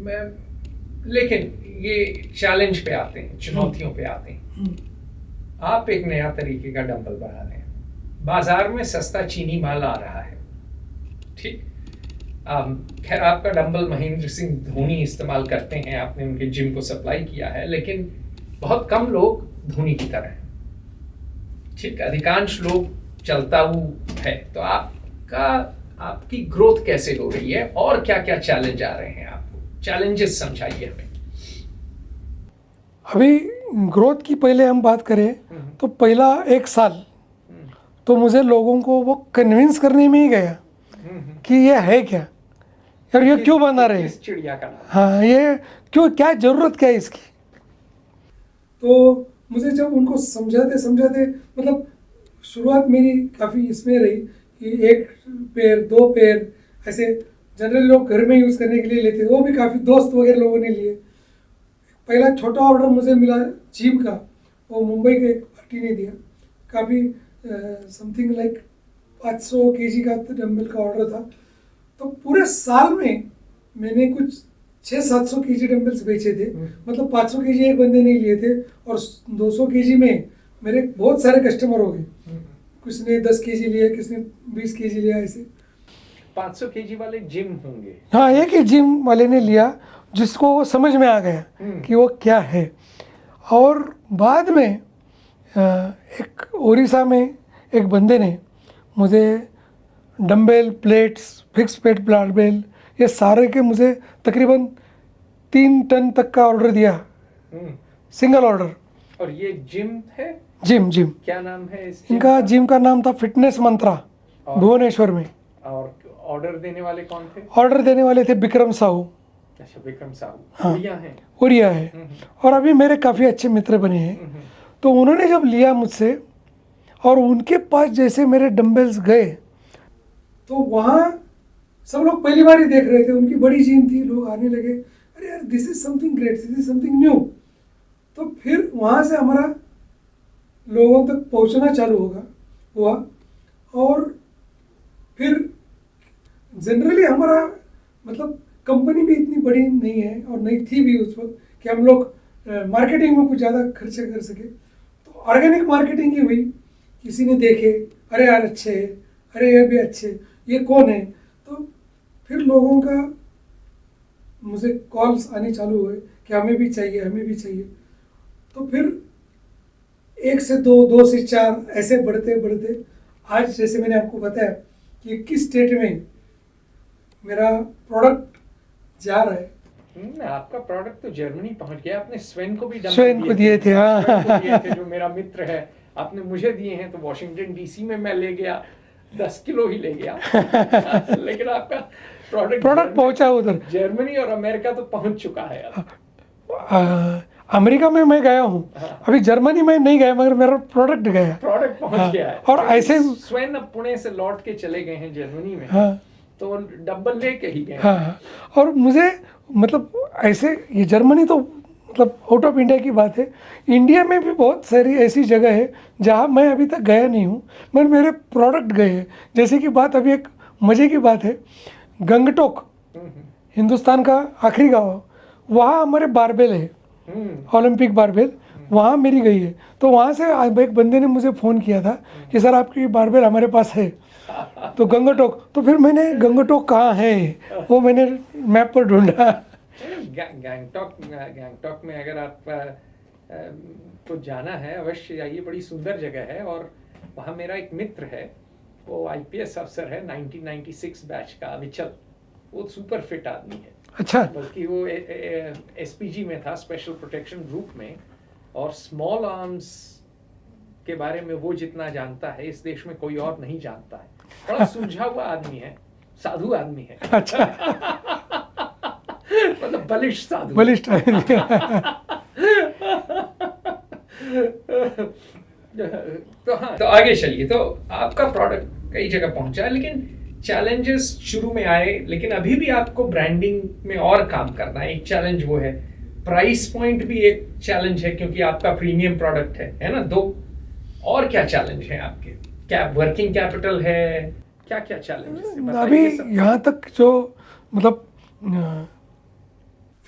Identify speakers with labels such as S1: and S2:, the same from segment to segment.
S1: लेकिन ये चैलेंज पे आते हैं, चुनौतियों पे आते हैं। आप एक नया तरीके का डंबल बना रहे हैं, बाजार में सस्ता चीनी माल आ रहा है, ठीक। खैर आपका डंबल महेंद्र सिंह धोनी इस्तेमाल करते हैं, आपने उनके जिम को सप्लाई किया है, लेकिन बहुत कम लोग धोनी की तरह हैं, ठीक। अधिकांश लोग चलताऊ है। तो आपकी ग्रोथ कैसे हो रही है और क्या क्या चैलेंज आ रहे हैं आपको? चैलेंजेस समझाइए हमें।
S2: अभी ग्रोथ की पहले हम बात करें तो पहला 1 साल तो मुझे लोगों को वो कन्विंस करने में ही गया कि ये है क्या और ये क्यों बना रहे हैं,
S1: चिड़िया का नाम।
S2: हाँ, ये क्यों, क्या ज़रूरत क्या है इसकी। तो मुझे जब उनको समझाते मतलब शुरुआत मेरी काफ़ी इसमें रही कि 1 पेयर 2 पेयर ऐसे जनरली लोग घर में यूज़ करने के लिए लेते, वो भी काफ़ी दोस्त वगैरह लोगों ने लिए। पहला छोटा ऑर्डर मुझे मिला जिम का, वो मुंबई के एक पार्टी ने दिया, काफ़ी समथिंग लाइक 500 kg का डंबल का ऑर्डर था। तो पूरे साल में मैंने कुछ 600-700 kg डंबल्स बेचे थे, मतलब 500 kg एक बंदे ने लिए थे और 200 kg में मेरे बहुत सारे कस्टमर हो गए। कुछ ने 10 kg लिए, किसने 20 kg लिया, ऐसे
S1: 500 kg वाले जिम होंगे।
S2: हाँ, एक ही जिम वाले ने लिया जिसको वो समझ में आ गया कि वो क्या है। और बाद में एक उड़ीसा में एक बंदे ने मुझे dumbbell, plates, fix weight barbell, ये सारे के मुझे तकरीबन 3 टन तक का ऑर्डर दिया, सिंगल ऑर्डर।
S1: और ये जिम है?
S2: जिम
S1: क्या नाम है इस जिम
S2: इनका?
S1: का?
S2: जिम का नाम था फिटनेस मंत्रा, भुवनेश्वर में।
S1: और ऑर्डर देने वाले कौन थे?
S2: ऑर्डर देने वाले थे विक्रम साहू।
S1: अच्छा, विक्रम साहू।
S2: हाँ,
S1: उड़िया
S2: है और अभी मेरे काफ़ी अच्छे मित्र बने हैं। तो उन्होंने जब लिया मुझसे और उनके पास जैसे मेरे डंबल्स गए तो वहाँ सब लोग पहली बार ही देख रहे थे, उनकी बड़ी जिम थी, लोग आने लगे, अरे यार this is something great, this is something new. तो फिर वहाँ से हमारा लोगों तक पहुँचना चालू हुआ और फिर जनरली हमारा मतलब कंपनी भी इतनी बड़ी नहीं है और नहीं थी भी उस वक्त कि हम लोग मार्केटिंग में कुछ ज़्यादा खर्चा कर सके। तो ऑर्गेनिक मार्केटिंग ही हुई, किसी ने देखे, अरे यार अच्छे, अरे ये भी अच्छे, ये कौन है। तो फिर लोगों का मुझे कॉल्स आने चालू हुए कि हमें भी चाहिए। तो फिर 1 से 2, 2 से 4 ऐसे बढ़ते आज जैसे मैंने आपको बताया कि 21 स्टेट में मेरा प्रोडक्ट जा रहा है।
S1: आपका प्रोडक्ट तो जर्मनी पहुंच गया। आपने स्वेन को भी
S2: दिए थे, हाँ।
S1: जो मेरा मित्र है, आपने मुझे दिए हैं। तो वॉशिंगटन डीसी में मैं ले गया, 10 किलो ही ले गया। लेकिन आपका प्रोडक्ट
S2: पहुंचा उधर,
S1: जर्मनी और अमेरिका तो पहुंच चुका है।
S2: अमेरिका में मैं गया हूँ, अभी जर्मनी में नहीं गया, मगर मेरा प्रोडक्ट
S1: पहुंच गया है।
S2: और ऐसे
S1: स्वेन अब पुणे से लौट के चले गए हैं जर्मनी में।
S2: हाँ,
S1: तो डबल लेके ही गए।
S2: हाँ, और मुझे मतलब ऐसे ये जर्मनी तो मतलब आउट ऑफ इंडिया की बात है, इंडिया में भी बहुत सारी ऐसी जगह है जहाँ मैं अभी तक गया नहीं हूँ मगर मेरे प्रोडक्ट गए हैं। जैसे कि बात अभी एक मज़े की बात है, गंगटोक हिंदुस्तान का आखिरी गाँव, वहाँ हमारे बारबेल है, ओलंपिक बारबेल, वहाँ मेरी गई है। तो वहाँ से एक बंदे ने मुझे फ़ोन किया था कि सर आपकी बारबेल हमारे पास है, तो गंगटोक। तो फिर मैंने गंगटोक कहाँ है वो मैंने मैप पर ढूंढा।
S1: गैंगटॉक में अगर आप को जाना है अवश्य जाइए, बड़ी सुंदर जगह है। और वहाँ मेरा एक मित्र है, वो IPS अफसर है, 1996 बैच का, विचल। वो सुपर फिट आदमी है।
S2: अच्छा।
S1: बल्कि वो SPG में था, स्पेशल प्रोटेक्शन ग्रुप में। और स्मॉल आर्म्स के बारे में वो जितना जानता है इस देश में कोई और नहीं जानता है। बड़ा सुलझा हुआ आदमी है, साधु आदमी है।
S2: अच्छा।
S1: मतलब बलिष्ठ साधु। तो हाँ, तो आगे चलिए। तो आपका प्रोडक्ट कई जगह पहुंचा है, लेकिन चैलेंजेस शुरू में आए, लेकिन अभी भी आपको ब्रांडिंग में और काम करना है। एक चैलेंज वो है, प्राइस पॉइंट भी एक चैलेंज है क्योंकि आपका प्रीमियम प्रोडक्ट है ना। 2 और क्या चैलेंज है आपके? क्या वर्किंग कैपिटल है? क्या क्या चैलेंजेस?
S2: अभी यहाँ तक जो मतलब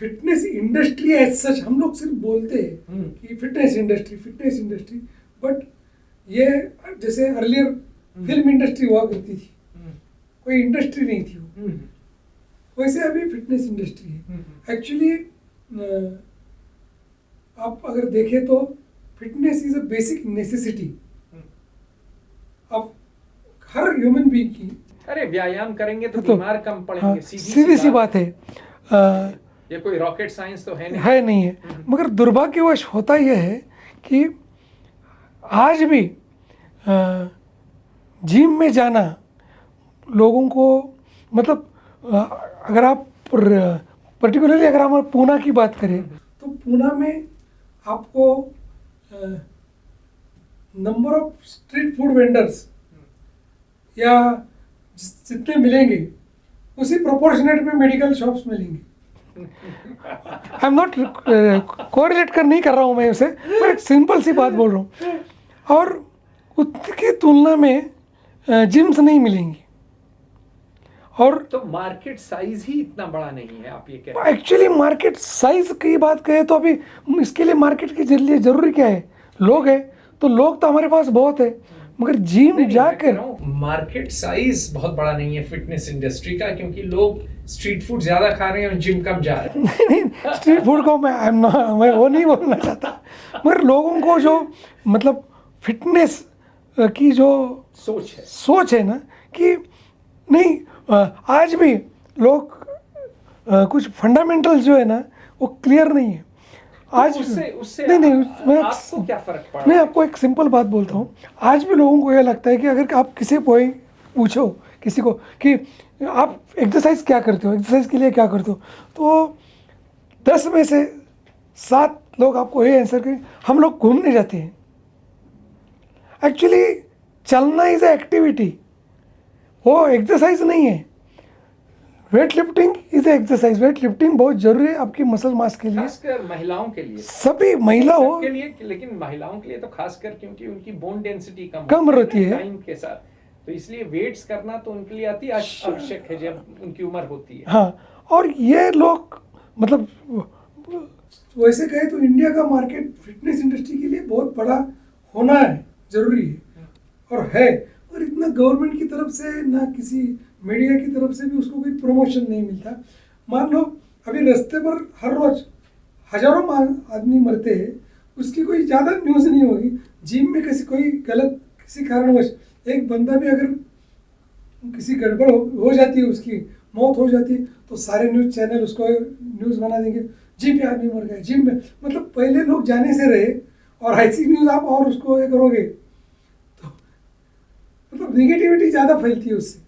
S2: फिटनेस इंडस्ट्री एज सच हम लोग सिर्फ बोलते हैं कि फिटनेस इंडस्ट्री, बट ये जैसे अर्लियर फिल्म इंडस्ट्री हुआ करती थी, कोई इंडस्ट्री नहीं थी वो, वैसे अभी फिटनेस इंडस्ट्री है एक्चुअली। आप अगर देखें तो fitness is a basic necessity अब हर ह्यूमन बीइंग की।
S1: अरे व्यायाम करेंगे तो
S2: तो
S1: बीमार कम पड़ेंगे,
S2: हाँ,
S1: सीधी
S2: सीधी सी बात है।
S1: ये कोई रॉकेट साइंस तो है नहीं।
S2: है नहीं है, मगर दुर्भाग्यवश होता यह है कि आज भी जिम में जाना लोगों को, मतलब अगर आप पर्टिकुलरली अगर हम पूना की बात करें तो पूना में आपको number of street food vendors या जितने मिलेंगे उसी प्रोपोर्शनेट में मेडिकल शॉप्स मिलेंगे। आई एम नॉट कोरिलेट नहीं कर रहा हूँ मैं उसे, पर एक सिंपल सी बात बोल रहा हूँ। और उसकी तुलना में जिम्स नहीं मिलेंगी। और
S1: तो मार्केट साइज ही इतना बड़ा नहीं है, आप ये कह रहे हैं।
S2: एक्चुअली मार्केट साइज की बात करें तो अभी इसके लिए मार्केट के लिए जरूरी क्या है? लोग है, तो लोग तो हमारे पास बहुत है, मगर जिम जाकर
S1: मार्केट साइज बहुत बड़ा नहीं है फिटनेस इंडस्ट्री का, क्योंकि लोग स्ट्रीट फूड ज्यादा खा रहे हैं और जिम कम जा रहे हैं।
S2: नहीं, स्ट्रीट फूड को मैं वो नहीं बोलना चाहता, मगर लोगों को जो मतलब फिटनेस की जो सोच है ना कि नहीं, आज भी लोग कुछ फंडामेंटल जो है ना वो क्लियर नहीं है आज।
S1: तो उससे
S2: नहीं, मैं
S1: आपको क्या फर्क पड़ा?
S2: मैं आपको एक सिंपल बात बोलता हूँ। आज भी लोगों को यह लगता है कि अगर आप किसी को पूछो किसी को कि आप एक्सरसाइज क्या करते हो, एक्सरसाइज के लिए क्या करते हो, तो 10 में से 7 लोग आपको ये आंसर करें हम लोग घूमने जाते हैं। एक्चुअली चलना इज ए एक्टिविटी, वो एक्सरसाइज नहीं है। Weight lifting is exercise, weight lifting बहुत जरूरी है आपकी मसल मास के लिए,
S1: खासकर महिलाओं के लिए।
S2: सभी महिला हो
S1: के लिए, लेकिन महिलाओं के लिए तो खासकर क्योंकि उनकी बोन डेंसिटी
S2: कम रहती है
S1: टाइम के साथ, तो इसलिए वेट्स करना तो उनके लिए अति आवश्यक है जब उनकी उम्र होती है।
S2: हाँ, और ये लोग मतलब वैसे कहे तो इंडिया का मार्केट फिटनेस इंडस्ट्री के लिए बहुत बड़ा होना है, जरूरी है और है, और इतना गवर्नमेंट की तरफ से ना किसी मीडिया की तरफ से भी उसको कोई प्रमोशन नहीं मिलता। मान लो अभी रास्ते पर हर रोज हजारों आदमी मरते हैं, उसकी कोई ज़्यादा न्यूज़ नहीं होगी। जिम में कोई गलत किसी कारणवश एक बंदा भी अगर किसी गड़बड़ हो जाती है, उसकी मौत हो जाती है, तो सारे न्यूज़ चैनल उसको न्यूज़ बना देंगे, जिम में आदमी मर गए, जिम में। मतलब पहले लोग जाने से रहे और ऐसी न्यूज़ आप और उसको ये करोगे तो मतलब निगेटिविटी ज़्यादा फैलती है उससे।